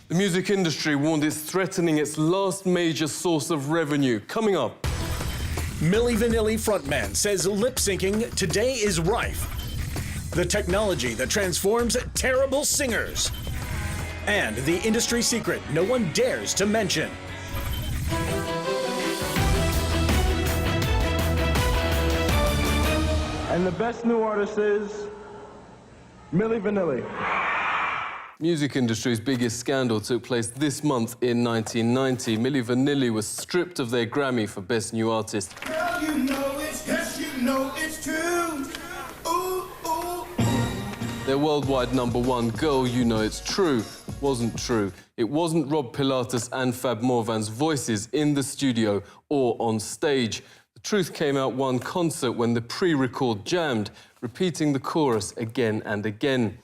The music industry warned it's threatening its last major source of revenue. Coming up. Milli Vanilli frontman says lip-syncing today is rife. The technology that transforms terrible singers. And the industry secret no one dares to mention. And the best new artist is Milli Vanilli. Music industry's biggest scandal took place this month in 1990. Milli Vanilli was stripped of their Grammy for Best New Artist. Girl, you know it's, yes, you know it's true. Ooh, ooh. Their worldwide #1, Girl, You Know It's True, wasn't true. It wasn't Rob Pilatus and Fab Morvan's voices in the studio or on stage. The truth came out one concert when the pre-record jammed, repeating the chorus again and again.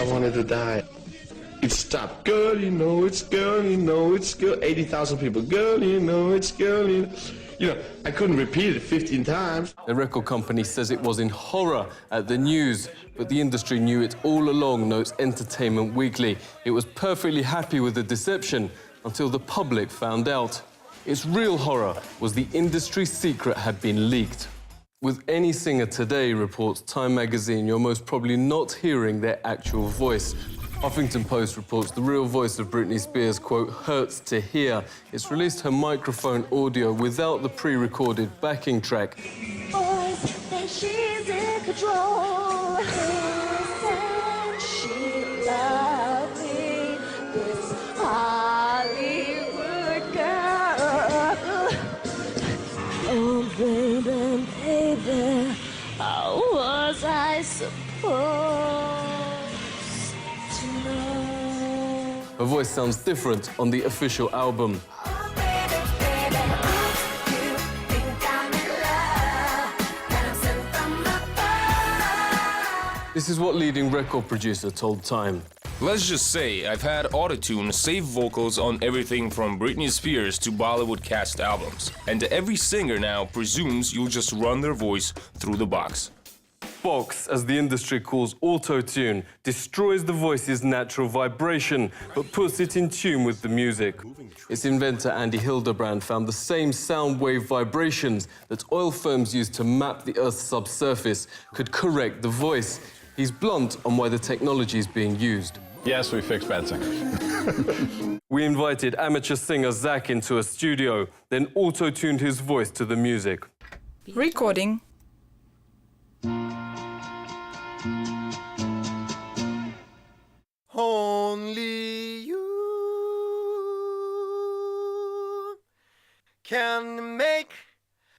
I wanted to die. It stopped. Girl, you know it's girl, you know it's girl. 80,000 people. Girl, you know it's girl, you know. You know, I couldn't repeat it 15 times. The record company says it was in horror at the news, but the industry knew it all along, notes Entertainment Weekly. It was perfectly happy with the deception until the public found out. Its real horror was the industry secret had been leaked. With any singer today, reports Time magazine, you're most probably not hearing their actual voice. Huffington Post reports the real voice of Britney Spears, quote, hurts to hear. It's released her microphone audio without the pre-recorded backing track. Voice that she's in control. And she loves me, this Hollywood girl. Oh, baby, baby, how was I supposed to know? Her voice sounds different on the official album. Oh, baby, baby, you think I'm in love, that I'm sent from above. This is what leading record producer told Time. Let's just say I've had autotune save vocals on everything from Britney Spears to Bollywood cast albums. And every singer now presumes you'll just run their voice through the box. Box, as the industry calls auto-tune, destroys the voice's natural vibration, but puts it in tune with the music. Its inventor, Andy Hildebrand, found the same sound wave vibrations that oil firms use to map the Earth's subsurface could correct the voice. He's blunt on why the technology is being used. Yes, we fix bad singers. We invited amateur singer Zach into a studio, then auto-tuned his voice to the music. Recording. Only you can make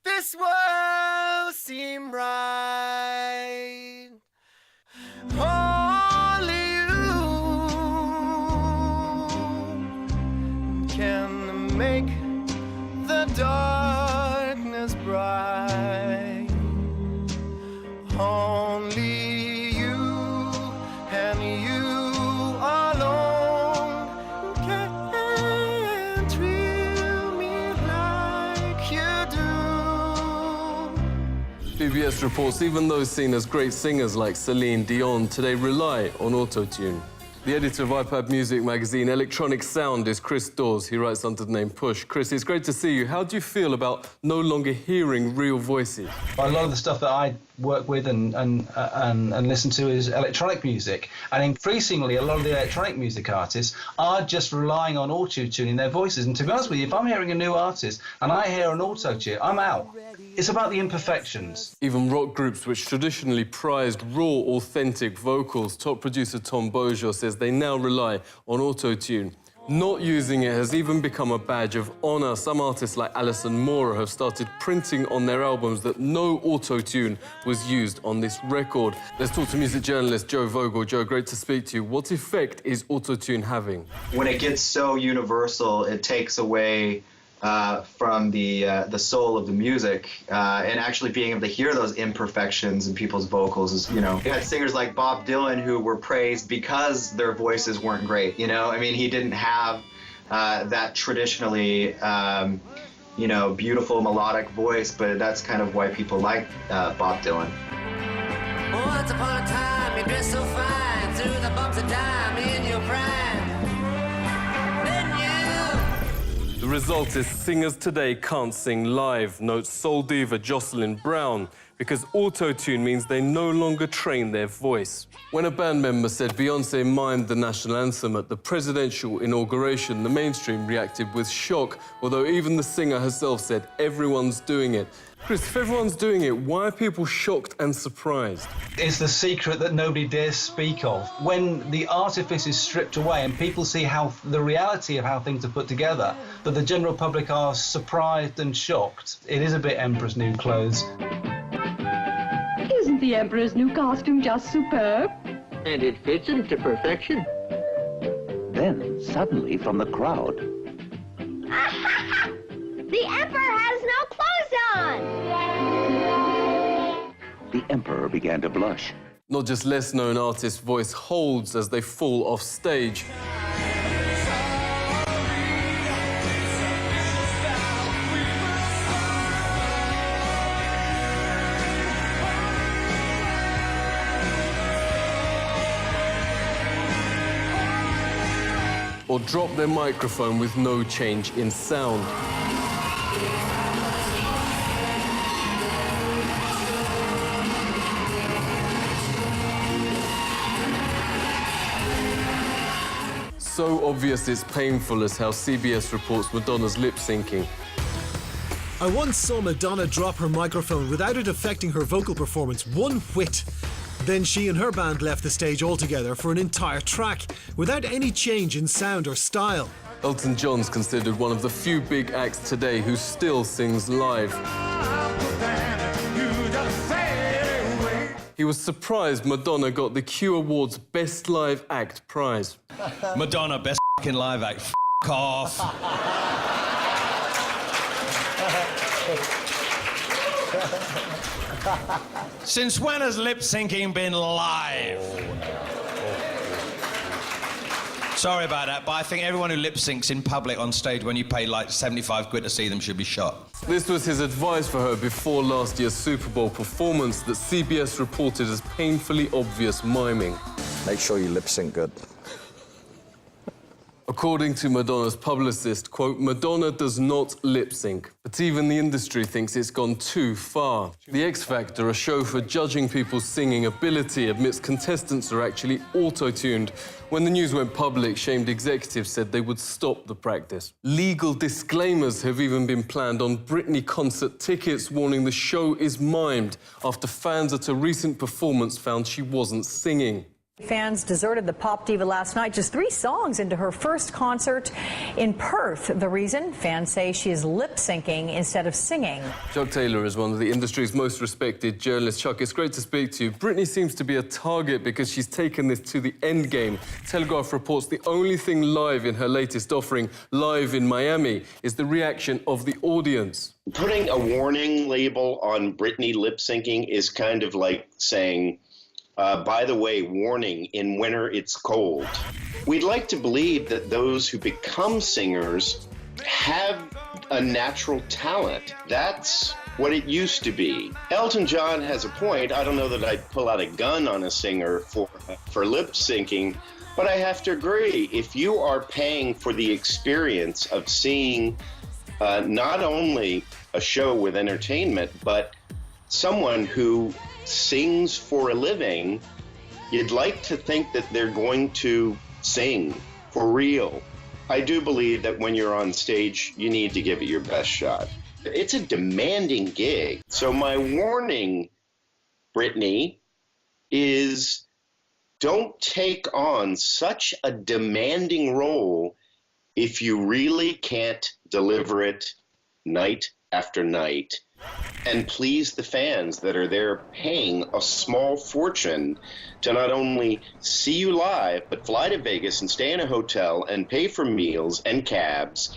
this world seem right. Only you can make the darkness bright. Only you and you alone can thrill me like you do. PBS reports even those seen as great singers like Celine Dion today rely on autotune. The editor of iPad Music magazine Electronic Sound is Chris Dawes. He writes under the name Push. Chris, it's great to see you. How do you feel about no longer hearing real voices? A lot of the stuff that I work with and listen to is electronic music, and increasingly a lot of the electronic music artists are just relying on auto-tuning their voices. And to be honest with you, if I'm hearing a new artist and I hear an auto-tune, I'm out. It's about the imperfections. Even rock groups which traditionally prized raw, authentic vocals, top producer Tom Beaujour says they now rely on auto-tune. Not using it has even become a badge of honor. Some artists like Alison Moore have started printing on their albums that no auto-tune was used on this record. Let's talk to music journalist Joe Vogel. Joe, great to speak to you. What effect is auto-tune having? When it gets so universal, it takes away from the soul of the music, and actually being able to hear those imperfections in people's vocals is, you know. You had singers like Bob Dylan who were praised because their voices weren't great, you know. I mean, he didn't have that traditionally, you know, beautiful melodic voice, but that's kind of why people like Bob Dylan. Once upon a time, you dressed so fine. a dime in your prime. Then you. The result is singers today can't sing live, notes soul diva Jocelyn Brown, because auto-tune means they no longer train their voice. When a band member said Beyoncé mimed the national anthem at the presidential inauguration, the mainstream reacted with shock, although even the singer herself said everyone's doing it. Chris, if everyone's doing it, why are people shocked and surprised? It's the secret that nobody dares speak of. When the artifice is stripped away and people see how the reality of how things are put together, that the general public are surprised and shocked. It is a bit Emperor's New Clothes. Isn't the Emperor's new costume just superb? And it fits him to perfection. Then, suddenly, from the crowd... The Emperor has no clothes on! the Emperor began to blush. Not just less-known artists' voice holds as they fall off stage. Or drop their microphone with no change in sound. So obvious it's painful as how CBS reports Madonna's lip-syncing. I once saw Madonna drop her microphone without it affecting her vocal performance one whit. Then she and her band left the stage altogether for an entire track, without any change in sound or style. Elton John's considered one of the few big acts today who still sings live. He was surprised Madonna got the Q Awards Best Live Act prize. Madonna, best f***ing live act. F*** off. Since when has lip syncing been live? Sorry about that, but I think everyone who lip syncs in public on stage when you pay like 75 quid to see them should be shot. This was his advice for her before last year's Super Bowl performance that CBS reported as painfully obvious miming. Make sure you lip sync good. According to Madonna's publicist, quote, Madonna does not lip sync, but even the industry thinks it's gone too far. The X Factor, a show for judging people's singing ability, admits contestants are actually auto-tuned. When the news went public, shamed executives said they would stop the practice. Legal disclaimers have even been planned on Britney concert tickets, warning the show is mimed after fans at a recent performance found she wasn't singing. Fans deserted the pop diva last night, just 3 songs into her first concert in Perth. The reason? Fans say she is lip-syncing instead of singing. Chuck Taylor is one of the industry's most respected journalists. Chuck, it's great to speak to you. Britney seems to be a target because she's taken this to the end game. Telegraph reports the only thing live in her latest offering, Live in Miami, is the reaction of the audience. Putting a warning label on Britney lip-syncing is kind of like saying, by the way, warning, in winter it's cold. We'd like to believe that those who become singers have a natural talent. That's what it used to be. Elton John has a point. I don't know that I'd pull out a gun on a singer for lip syncing, but I have to agree. If you are paying for the experience of seeing not only a show with entertainment, but someone who sings for a living, you'd like to think that they're going to sing for real. I do believe that when you're on stage, you need to give it your best shot. It's a demanding gig. So my warning, Britney, is don't take on such a demanding role if you really can't deliver it night after night and please the fans that are there paying a small fortune to not only see you live, but fly to Vegas and stay in a hotel and pay for meals and cabs.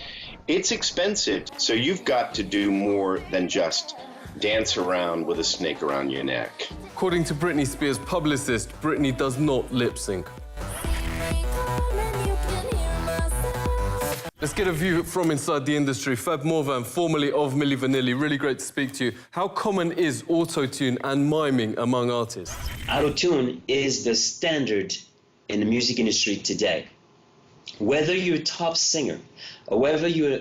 It's expensive, so you've got to do more than just dance around with a snake around your neck. According to Britney Spears' publicist, Britney does not lip sync. Let's get a view from inside the industry. Fab Morvan, formerly of Milli Vanilli, really great to speak to you. How common is auto-tune and miming among artists? Auto-tune is the standard in the music industry today. Whether you're a top singer or whether you're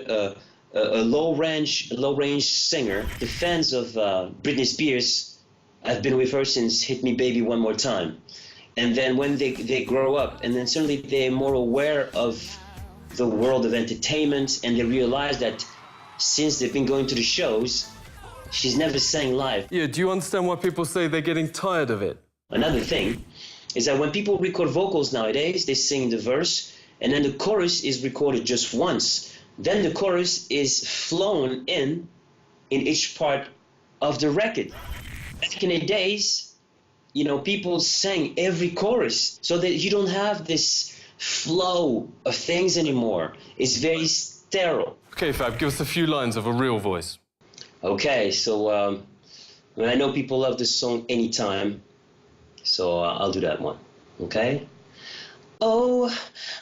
a low-range singer, the fans of Britney Spears have been with her since Hit Me Baby One More Time. And then when they grow up, and then suddenly they're more aware of the world of entertainment, and they realize that since they've been going to the shows, she's never sang live. Yeah, do you understand why people say they're getting tired of it? Another thing is that when people record vocals nowadays, they sing the verse, and then the chorus is recorded just once. Then the chorus is flown in each part of the record. Back in the days, you know, people sang every chorus, so that you don't have this flow of things anymore. It's very sterile. Okay, Fab, give us a few lines of a real voice. Okay, so when I know people love this song Anytime, so I'll do that one, okay? Oh,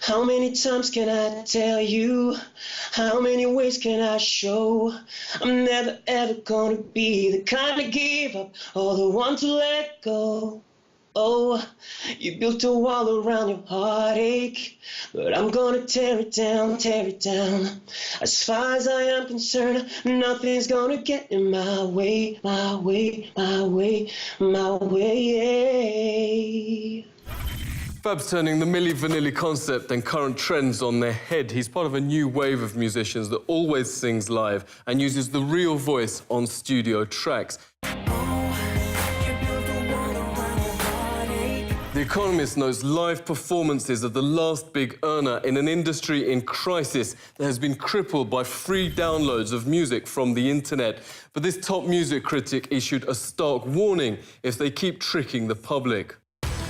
how many times can I tell you? How many ways can I show? I'm never ever gonna be the kind to give up or the one to let go. Oh, you built a wall around your heartache, but I'm gonna tear it down, tear it down. As far as I am concerned, nothing's gonna get in my way, my way, my way, my way. Fab's turning the Milli Vanilli concept and current trends on their head. He's part of a new wave of musicians that always sings live and uses the real voice on studio tracks. The Economist notes live performances are the last big earner in an industry in crisis that has been crippled by free downloads of music from the internet. But this top music critic issued a stark warning if they keep tricking the public.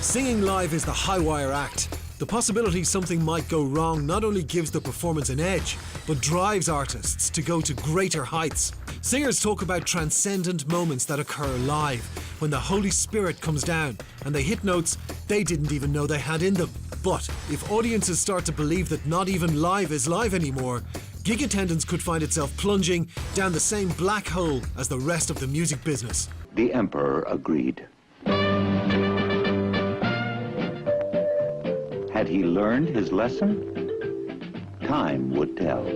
Singing live is the high-wire act. The possibility something might go wrong not only gives the performance an edge, but drives artists to go to greater heights. Singers talk about transcendent moments that occur live, when the Holy Spirit comes down and they hit notes they didn't even know they had in them. But if audiences start to believe that not even live is live anymore, gig attendance could find itself plunging down the same black hole as the rest of the music business. The Emperor agreed. Had he learned his lesson? Time would tell.